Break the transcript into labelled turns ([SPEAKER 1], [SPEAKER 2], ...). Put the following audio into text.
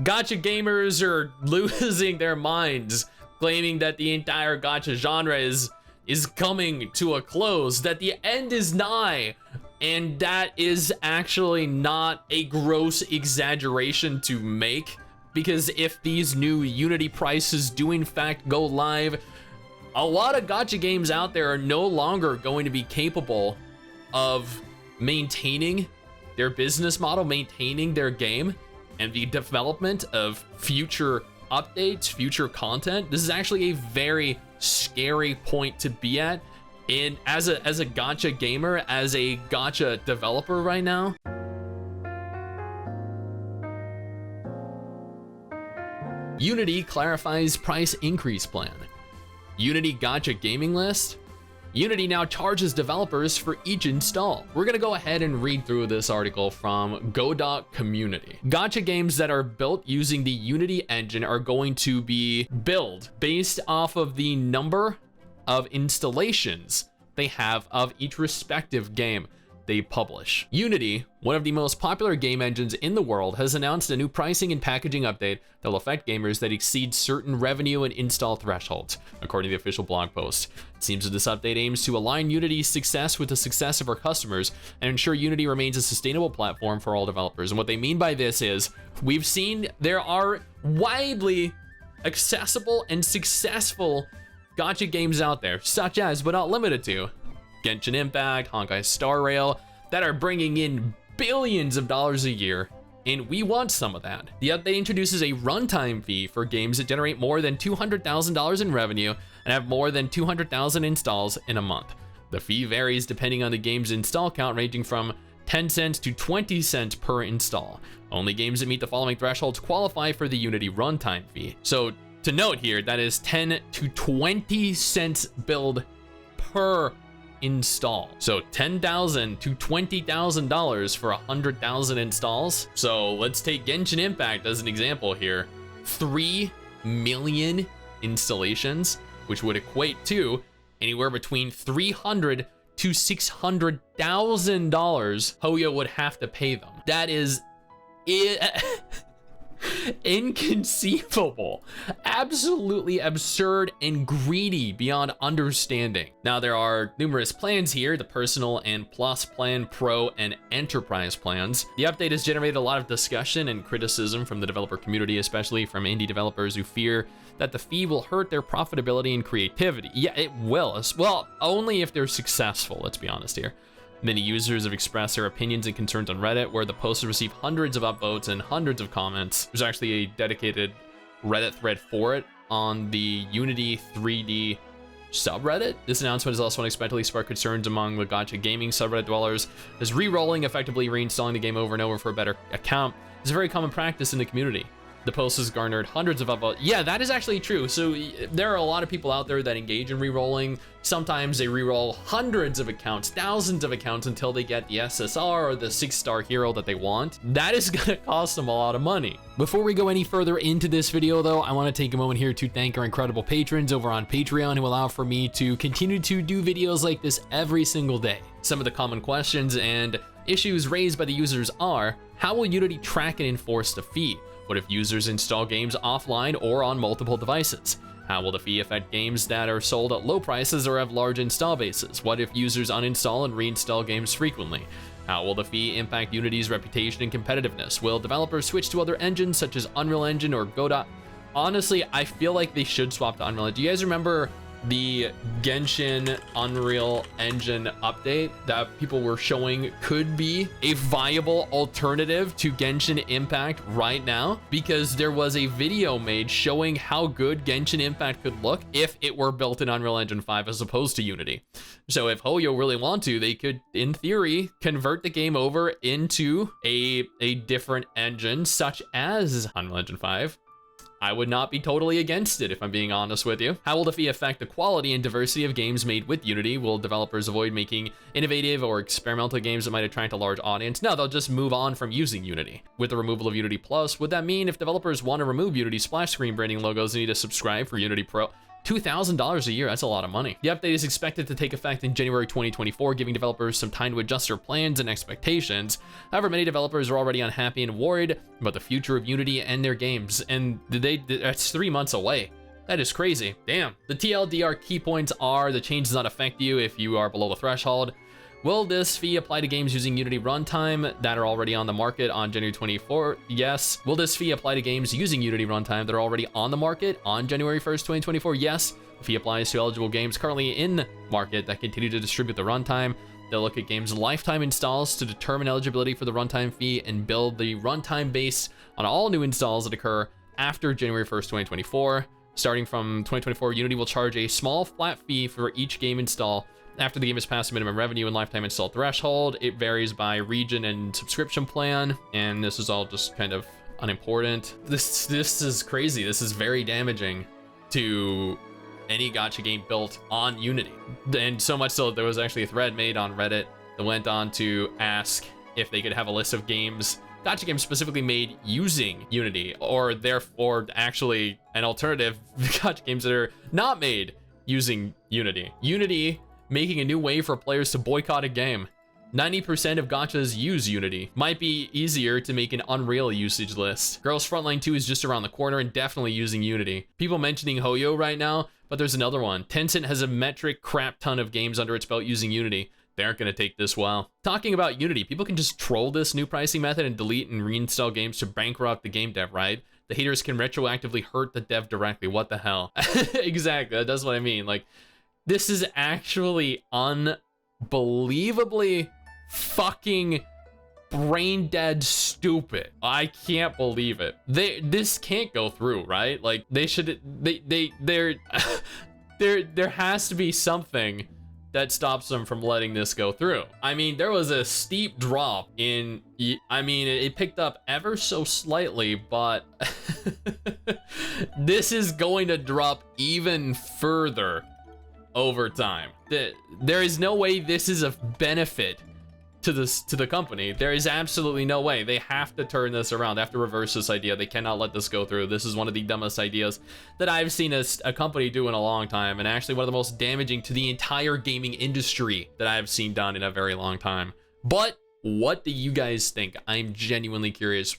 [SPEAKER 1] Gacha gamers are losing their minds, claiming that the entire gacha genre is coming to a close, that the end is nigh. And that is actually not a gross exaggeration to make, because if these new Unity prices do in fact go live, a lot of gacha games out there are no longer going to be capable of maintaining their business model, maintaining their game, and the development of future updates, future content. This is actually a very scary point to be at. And as a gacha gamer, as a gacha developer right now. Unity clarifies price increase plan. Unity gacha gaming list. Unity now charges developers for each install. We're gonna go ahead and read through this article from Go.Community. Gacha games that are built using the Unity engine are going to be billed based off of the number of installations they have of each respective game they publish. Unity, one of the most popular game engines in the world, has announced a new pricing and packaging update that will affect gamers that exceed certain revenue and install thresholds, according to the official blog post. It seems that this update aims to align Unity's success with the success of our customers and ensure Unity remains a sustainable platform for all developers. And what they mean by this is, we've seen there are widely accessible and successful gacha games out there, such as, but not limited to, Genshin Impact, Honkai Star Rail, that are bringing in billions of dollars a year, and we want some of that. The update introduces a runtime fee for games that generate more than $200,000 in revenue and have more than 200,000 installs in a month. The fee varies depending on the game's install count, ranging from 10 cents to 20 cents per install. Only games that meet the following thresholds qualify for the Unity runtime fee. So to note here, that is 10 to 20 cents billed per install. So $10,000 to $20,000 for 100,000 installs. So let's take Genshin Impact as an example here. 3 million installations, which would equate to anywhere between $300,000 to $600,000 Hoyo would have to pay them. That is inconceivable, absolutely absurd and greedy beyond understanding. Now, there are numerous plans here: the personal and plus plan, pro and enterprise plans. The update has generated a lot of discussion and criticism from the developer community, especially from indie developers who fear that the fee will hurt their profitability and creativity. Yeah, it will. Well, only if they're successful, let's be honest here. Many users have expressed their opinions and concerns on Reddit, where the posts have received hundreds of upvotes and hundreds of comments. There's actually a dedicated Reddit thread for it on the Unity 3D subreddit. This announcement has also unexpectedly sparked concerns among the gacha gaming subreddit dwellers, as re-rolling, effectively reinstalling the game over and over for a better account, is a very common practice in the community. The post has garnered hundreds of upvotes. Yeah, that is actually true. So there are a lot of people out there that engage in re-rolling. Sometimes they re-roll hundreds of accounts, thousands of accounts, until they get the SSR or the 6-star hero that they want. That is gonna cost them a lot of money. Before we go any further into this video though, I wanna take a moment here to thank our incredible patrons over on Patreon who allow for me to continue to do videos like this every single day. Some of the common questions and issues raised by the users are: how will Unity track and enforce the fee? What if users install games offline or on multiple devices? How will the fee affect games that are sold at low prices or have large install bases? What if users uninstall and reinstall games frequently? How will the fee impact Unity's reputation and competitiveness? Will developers switch to other engines such as Unreal Engine or Godot? Honestly, I feel like they should swap to Unreal Engine. Do you guys remember the Genshin Unreal Engine update that people were showing could be a viable alternative to Genshin Impact right now? Because there was a video made showing how good Genshin Impact could look if it were built in Unreal Engine 5 as opposed to Unity. So if Hoyo really want to, they could, in theory, convert the game over into a different engine such as Unreal Engine 5. I would not be totally against it, if I'm being honest with you. How will the fee affect the quality and diversity of games made with Unity? Will developers avoid making innovative or experimental games that might attract a large audience? No, they'll just move on from using Unity. With the removal of Unity Plus, would that mean if developers want to remove Unity splash screen branding logos, they need to subscribe for Unity Pro? $2,000 a year, that's a lot of money. The update is expected to take effect in January 2024, giving developers some time to adjust their plans and expectations. However, many developers are already unhappy and worried about the future of Unity and their games, and that's 3 months away. That is crazy. Damn. The TLDR key points are: the change does not affect you if you are below the threshold. Will this fee apply to games using Unity runtime that are already on the market on January 24th? Yes. Will this fee apply to games using Unity runtime that are already on the market on January 1st, 2024? Yes. The fee applies to eligible games currently in market that continue to distribute the runtime. They'll look at games' lifetime installs to determine eligibility for the runtime fee and build the runtime base on all new installs that occur after January 1st, 2024. Starting from 2024, Unity will charge a small flat fee for each game install after the game has passed the minimum revenue and lifetime install threshold. It varies by region and subscription plan, and this is all just kind of unimportant. This is crazy. This is very damaging to any gacha game built on Unity. And so much so, there was actually a thread made on Reddit that went on to ask if they could have a list of games, gacha games specifically made using Unity, or therefore actually an alternative, gacha games that are not made using Unity. Unity making a new way for players to boycott a game. 90% of gachas use Unity. Might be easier to make an Unreal usage list. Girls Frontline 2 is just around the corner and definitely using Unity. People mentioning Hoyo right now, but there's another one. Tencent has a metric crap ton of games under its belt using Unity. They aren't going to take this well. Talking about Unity, people can just troll this new pricing method and delete and reinstall games to bankrupt the game dev, right? The haters can retroactively hurt the dev directly. What the hell? Exactly, that's what I mean. Like, this is actually unbelievably fucking brain dead stupid. I can't believe it. This can't go through, right? Like, they should, there has to be something that stops them from letting this go through. I mean, there was a steep drop in, I mean, it picked up ever so slightly, but this is going to drop even further over time. There is no way this is a benefit to the company. There is absolutely no way. They have to turn this around. They have to reverse this idea. They cannot let this go through. This is one of the dumbest ideas that I've seen a company do in a long time, and actually one of the most damaging to the entire gaming industry that I've seen done in a very long time. But what do you guys think? I'm genuinely curious.